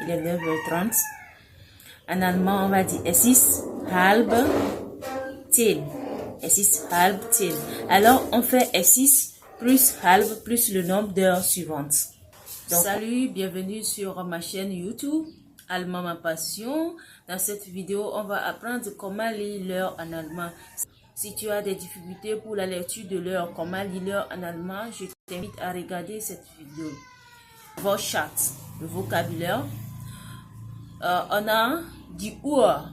Il est 9h30. En allemand, on va dire es ist halb 10. Es ist halb 10. Alors, on fait es ist plus halb plus le nombre d'heures suivantes. Donc, salut, bienvenue sur ma chaîne YouTube, Allemand ma passion. Dans cette vidéo, on va apprendre comment lire l'heure en allemand. Si tu as des difficultés pour la lecture de l'heure, comment lire l'heure en allemand, je t'invite à regarder cette vidéo. Wortschatz, le vocabulaire. On a die Uhr.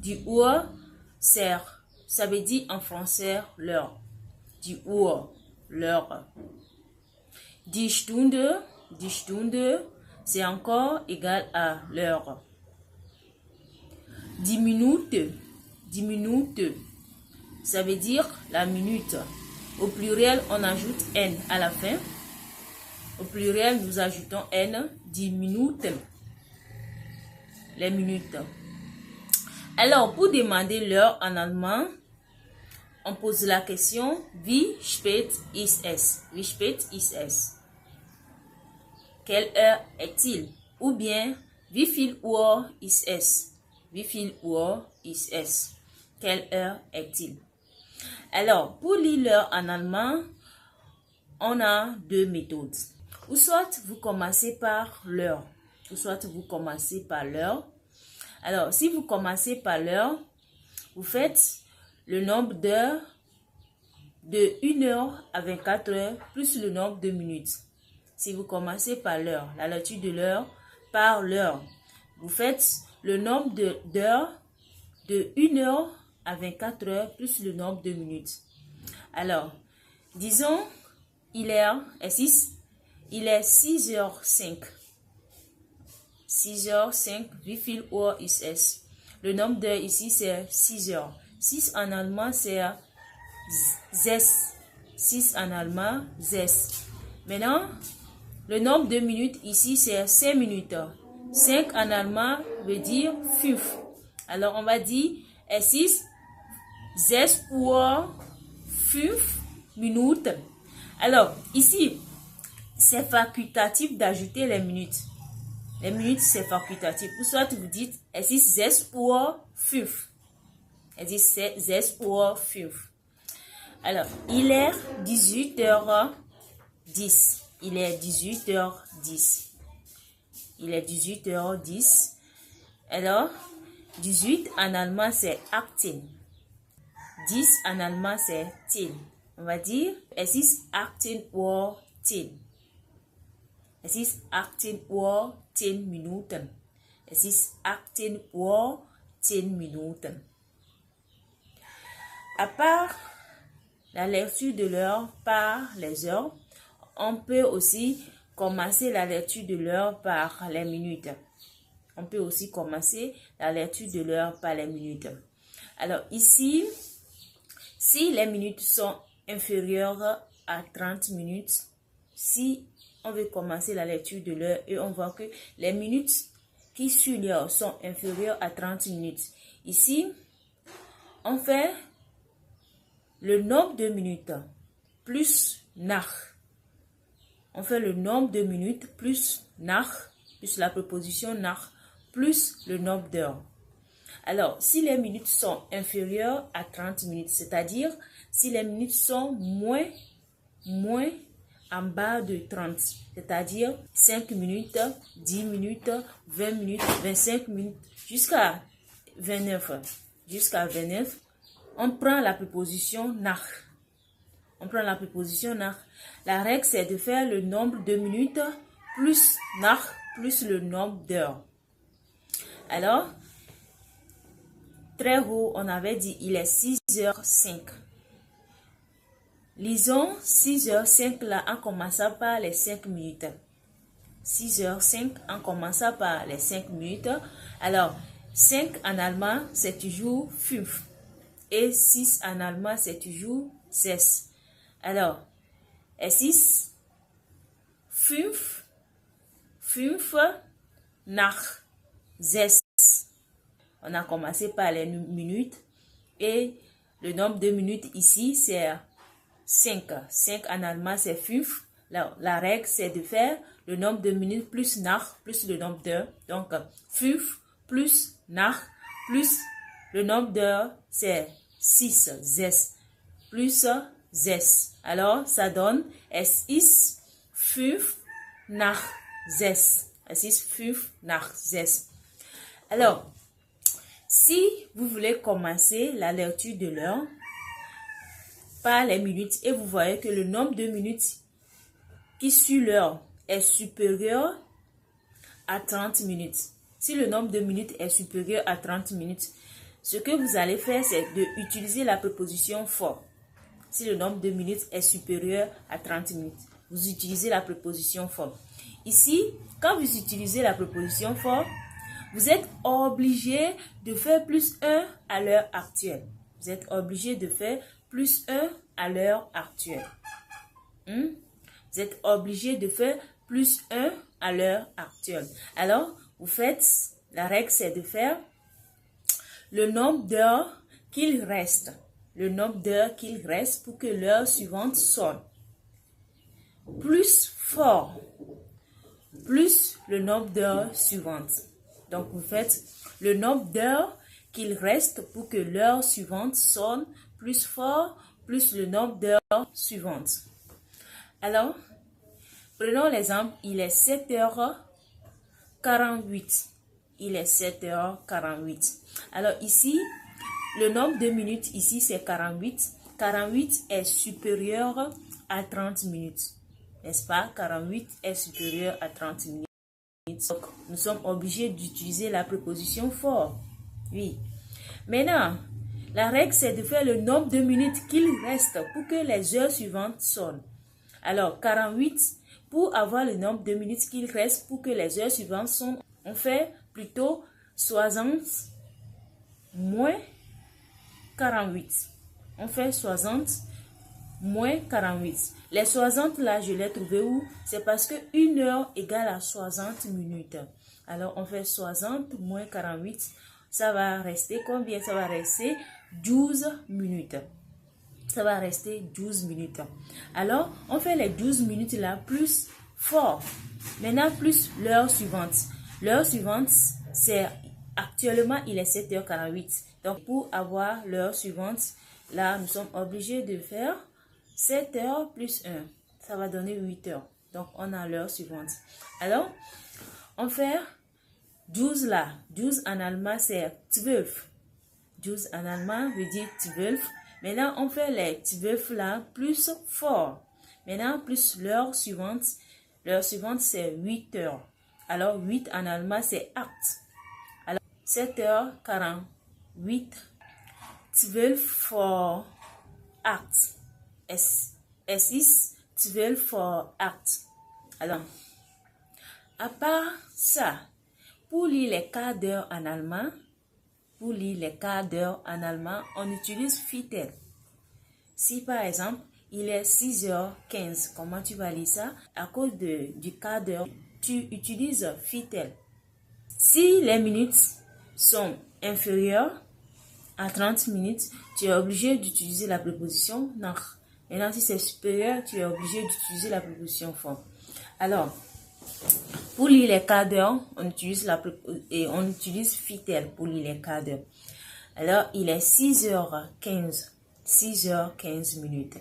Die Uhr, ça veut dire en français l'heure. Die Uhr, l'heure. Die Stunde, c'est encore égal à l'heure. Die Minute, ça veut dire la minute. Au pluriel, on ajoute N à la fin. Au pluriel, nous ajoutons N, die Minuten. Les minutes. Alors, pour demander l'heure en allemand, on pose la question wie spät ist es? Wie spät ist es? Quelle heure est-il? Ou bien, wie viel Uhr ist es? Wie viel Uhr ist es? Quelle heure est-il? Alors, pour lire l'heure en allemand, on a deux méthodes. Ou soit vous commencez par l'heure, ou soit vous commencez par l'heure. Alors, si vous commencez par l'heure, vous faites le nombre d'heures de 1 heure à 24 heures plus le nombre de minutes. Si vous commencez par l'heure, la lecture de l'heure par l'heure, vous faites le nombre d'heures de 1 heure à 24 heures plus le nombre de minutes. Alors, disons, il est 6h05. 6h05, wie viel Uhr ist es? Le nombre d'heures ici, c'est 6 heures. 6 en allemand, c'est 6. 6 en allemand, 6. Maintenant, le nombre de minutes ici, c'est 5 minutes. 5 en allemand veut dire 5. Alors, on va dire, es ist 6 Uhr 5 Minuten. Alors, ici, c'est facultatif d'ajouter les minutes. Les minutes, c'est facultatif. Ou soit vous dites, es ist 6 Uhr 5. Es ist 6 Uhr 5. Alors, il est 18h10. Il est 18h10. Il est 18h10. Alors, 18 en allemand, c'est 18. 10 en allemand, c'est 10. On va dire, es ist 18 Uhr 10. Es ist 18 Uhr 10 Minuten. Es ist 18 Uhr 10 Minuten. À part la lecture de l'heure par les heures, on peut aussi commencer la lecture de l'heure par les minutes. On peut aussi commencer la lecture de l'heure par les minutes. Alors ici, si les minutes sont inférieures à 30 minutes, si on veut commencer la lecture de l'heure et on voit que les minutes qui suivent l'heure sont inférieures à 30 minutes. Ici, on fait le nombre de minutes plus nach. On fait le nombre de minutes plus nach, plus la préposition nach, plus le nombre d'heures. Alors, si les minutes sont inférieures à 30 minutes, c'est-à-dire si les minutes sont moins en bas de 30, c'est-à-dire 5 minutes, 10 minutes, 20 minutes, 25 minutes, jusqu'à 29. Jusqu'à 29, on prend la préposition nach. On prend la préposition nach. La règle, c'est de faire le nombre de minutes plus nach plus le nombre d'heures. Alors, très haut, on avait dit il est 6h05. Lisons 6h05 là en commençant par les 5 minutes. 6h05 en commençant par les 5 minutes. Alors, 5 en allemand, c'est toujours 5. Et 6 en allemand, c'est toujours 6. Alors, es ist 5 nach 6. On a commencé par les minutes et le nombre de minutes ici, c'est 5. 5 en allemand, c'est 5. La règle, c'est de faire le nombre de minutes plus nach plus le nombre d'heures. Donc, 5 plus nach plus le nombre d'heures, c'est 6, 6, plus 6. Alors, ça donne es ist 5 nach 6. Es ist 5 nach 6. Alors, si vous voulez commencer la lecture de l'heure par les minutes et vous voyez que le nombre de minutes qui suit l'heure est supérieur à 30 minutes. Si le nombre de minutes est supérieur à 30 minutes, ce que vous allez faire, c'est d'utiliser la préposition for. Si le nombre de minutes est supérieur à 30 minutes, vous utilisez la préposition for. Ici, quand vous utilisez la préposition for, vous êtes obligé de faire plus 1 à l'heure actuelle. Vous êtes obligé de faire plus 1 à l'heure actuelle. Vous êtes obligé de faire plus 1 à l'heure actuelle. Alors, vous faites, la règle c'est de faire le nombre d'heures qu'il reste. Le nombre d'heures qu'il reste pour que l'heure suivante sonne. Plus fort, plus le nombre d'heures suivantes. Donc, vous faites le nombre d'heures qu'il reste pour que l'heure suivante sonne plus fort, plus le nombre d'heures suivantes. Alors, prenons l'exemple, il est 7h48. Il est 7h48. Alors ici, le nombre de minutes ici, c'est 48. 48 est supérieur à 30 minutes. N'est-ce pas? 48 est supérieur à 30 minutes. Donc, nous sommes obligés d'utiliser la préposition for. Oui. Maintenant, la règle, c'est de faire le nombre de minutes qu'il reste pour que les heures suivantes sonnent. Alors, 48, pour avoir le nombre de minutes qu'il reste pour que les heures suivantes sonnent, on fait plutôt 60 moins 48. On fait 60 moins 48. Les 60 là, je l'ai trouvé où? C'est parce que 1 heure égale à 60 minutes. Alors, on fait 60 moins 48. Ça va rester combien? Ça va rester 12 minutes. Ça va rester 12 minutes. Alors, on fait les 12 minutes là plus fort. Maintenant, plus l'heure suivante. L'heure suivante, c'est actuellement, il est 7h48. Donc, pour avoir l'heure suivante, là, nous sommes obligés de faire 7 heures plus 1. Ça va donner 8 heures. Donc, on a l'heure suivante. Alors, on fait 12 là. 12 en allemand, c'est 12. 12 en allemand veut dire 12. Maintenant, on fait les 12 là plus fort. Maintenant, plus l'heure suivante. L'heure suivante, c'est 8 heures. Alors, 8 en allemand, c'est 8. Alors, 7h48. 12 vor 8. Es ist 12 vor 8. Alors, à part ça, pour lire les quarts d'heure en allemand, on utilise Viertel. Si par exemple, il est 6h15, comment tu vas lire ça? À cause du quart d'heure, tu utilises Viertel. Si les minutes sont inférieures à 30 minutes, tu es obligé d'utiliser la préposition nach. Maintenant, si c'est supérieur, tu es obligé d'utiliser la préposition for. Alors, pour lire les quarts d'heure, on utilise Viertel pour lire les quarts d'heure. Alors, il est 6h15. 6h15 minutes.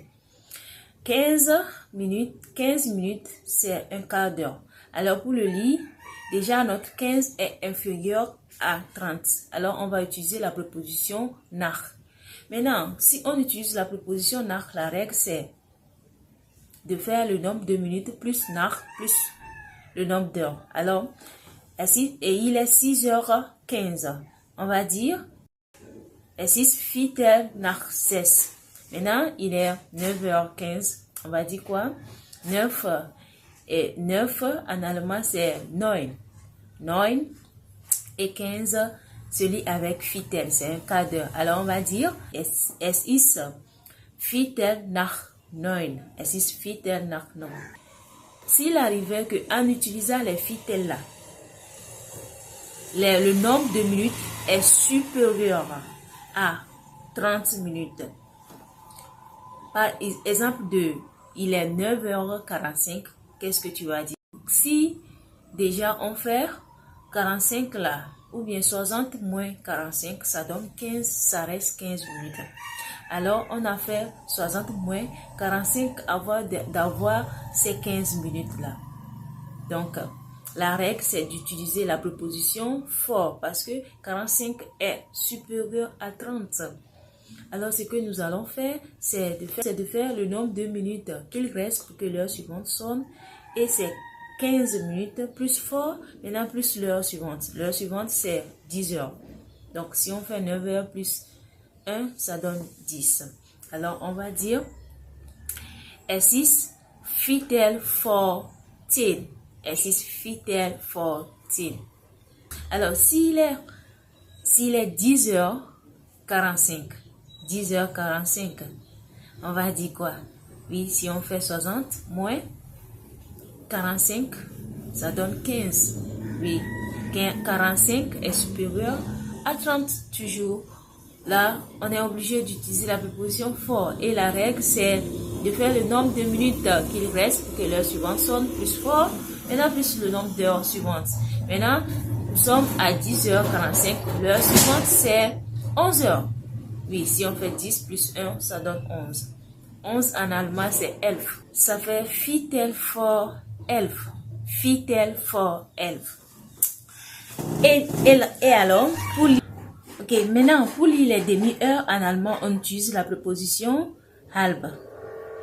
15 minutes, c'est un quart d'heure. Alors, pour le lire, déjà, notre 15 est inférieur à 30. Alors, on va utiliser la préposition nach. Maintenant, si on utilise la préposition nach, la règle, c'est de faire le nombre de minutes plus nach, plus le nombre d'heures. Alors, et il est 6h15. On va dire, es ist Viertel nach 6. Maintenant, il est 9h15. On va dire quoi? 9 et 9 en allemand, c'est 9. 9 et 15 se lit avec Viertel. C'est un quart d'heure. Alors, on va dire, es ist Viertel nach 9. Es ist Viertel nach 9. S'il arrivait qu'en utilisant les Viertel là, le nombre de minutes est supérieur à 30 minutes. Par exemple 2, il est 9h45. Qu'est-ce que tu vas dire? si déjà on fait 45 là, ou bien 60 moins 45, ça donne 15, ça reste 15 minutes. Alors, on a fait 60 moins 45 avant d'avoir ces 15 minutes-là. Donc, la règle, c'est d'utiliser la préposition for parce que 45 est supérieur à 30. Alors, ce que nous allons faire, c'est de faire le nombre de minutes qu'il reste pour que l'heure suivante sonne. Et c'est 15 minutes plus for, maintenant plus l'heure suivante. L'heure suivante, c'est 10 heures. Donc, si on fait 9 heures plus 1, ça donne 10. Alors, on va dire S6 fit-elle 14. S6 fit-elle 14. Alors, s'il est 10h45, 10h45, on va dire quoi? Oui, si on fait 60 moins 45, ça donne 15. Oui, 45 est supérieur à 30 toujours. Là, on est obligé d'utiliser la préposition for. Et la règle, c'est de faire le nombre de minutes qu'il reste pour que l'heure suivante sonne plus for. Maintenant, plus le nombre d'heures suivantes. Maintenant, nous sommes à 10h45. L'heure suivante, c'est 11h. Oui, si on fait 10 plus 1, ça donne 11. 11 en allemand, c'est 11. Ça fait fit-elle for 11. Fit-elle for 11. Et alors, pour ok, maintenant, pour lire les demi-heures, en allemand, on utilise la préposition halb.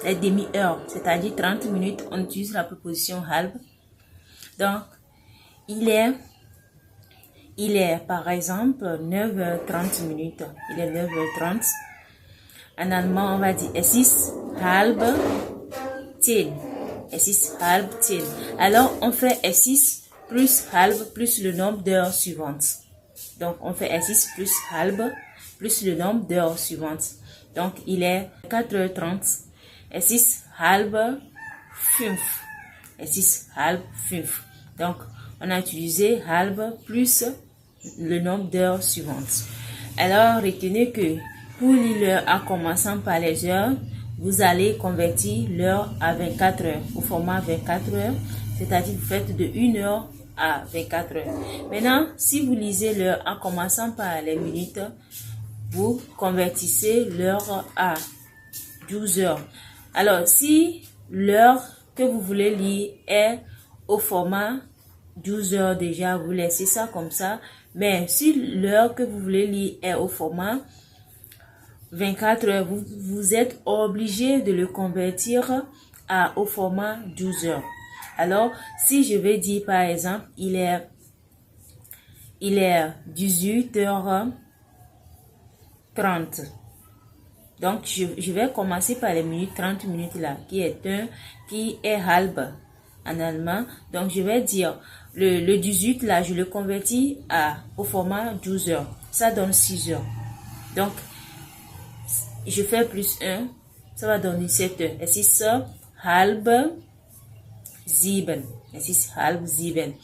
Les demi-heures, c'est-à-dire 30 minutes, on utilise la préposition halb. Donc, il est par exemple 9h30 minutes. Il est 9h30. En allemand, on va dire es ist halb 10. Es ist halb 10. Alors, on fait es ist plus halb plus le nombre d'heures suivantes. Donc, on fait S6 plus halb plus le nombre d'heures suivantes. Donc, il est 4h30. S6 halb 5. S6 halb 5. Donc, on a utilisé halb plus le nombre d'heures suivantes. Alors, retenez que pour lire l'heure en commençant par les heures, vous allez convertir l'heure à 24 heures, au format 24 heures, c'est-à-dire vous faites de 1 heure à 24 heures. Maintenant, si vous lisez l'heure en commençant par les minutes, vous convertissez l'heure à 12 heures. Alors, si l'heure que vous voulez lire est au format 12 heures déjà, vous laissez ça comme ça. Mais si l'heure que vous voulez lire est au format 24 heures, vous êtes obligé de le convertir au format 12 heures. Alors, si je vais dire par exemple, il est 18h30. Donc, je vais commencer par les minutes, 30 minutes là, qui est halb en allemand. Donc, je vais dire, le 18 là, je le convertis au format 12 heures. Ça donne 6 heures. Donc, je fais plus 1, ça va donner 7 heures. Et c'est ça, halb 7. Es ist halb 7.